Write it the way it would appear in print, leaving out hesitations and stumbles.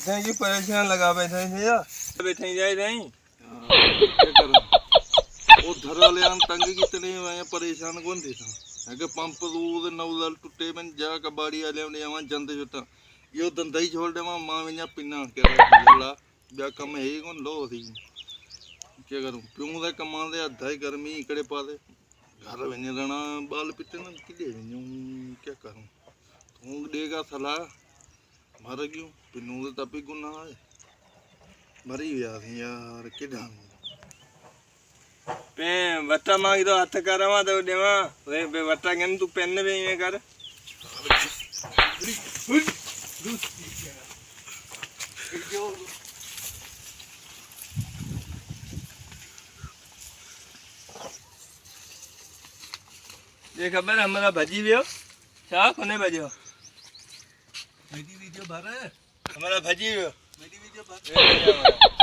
इतना जी परेशान लगा बैठे थे या बैठे जाए नहीं क्या करूं ਉਹ ਧਰ ਵਾਲੇ ਆਂ ਤੰਗ ਕਿਤਨੇ ਹੋਏ ਪਰੇਸ਼ਾਨ ਕੋਣ ਦੇਤਾ ਹੈਗੇ ਪੰਪ ਦੂਦ ਨੌਲ ਟੁੱਟੇ ਮੈਂ ਜਾ ਕਬਾੜੀ ਵਾਲਿਆਂ ਨੇ ਆਵਾਂ ਜਾਂਦੇ ਜੁੱਤਾ ਇਹ ਦੰਦਾ ਹੀ ਛੋੜ ਦੇਵਾਂ ਮਾਂ ਵੀਆਂ ਪਿੰਨਾ ਕਿਹੜਾ ਬਿਆ ਕੰਮ ਹੈ ਕੋਣ ਲੋ ਸੀ ਕੀ ਕਰੂੰ ਪਿਉਂ ਦੇ ਕੰਮਾਂ ਦੇ ਹੱਥਾਂ ਹੀ ਗਰਮੀ ਇਕੜੇ ਪਾ ਦੇ ਘਰ ਵਿੱਚ ਰਹਿਣਾ ਬਾਲ ਪਿੱਟਣ ਕਿਲੇ ਨੂੰ ਕੀ ਕਰੂੰ ਤੂੰ ਦੇਗਾ ਸਲਾਹ ਮਰ ਗਿਓ ਪਿੰਨੂ ਦੇ ਤਪੀ ਗੁਨਾਹ ਹੈ ਮਰੀ ਗਿਆ ਸੀ ਯਾਰ ਕਿਦਾਂ पे वट्टा मांगी तो हाथ करावा तो देवा वे वट्टा गन तू पेन भी में कर ये खबर हमारा भजी भी हो क्या कोने भजी हो मेरी वीडियो भर है हमारा भजी भी हो मेरी वीडियो भर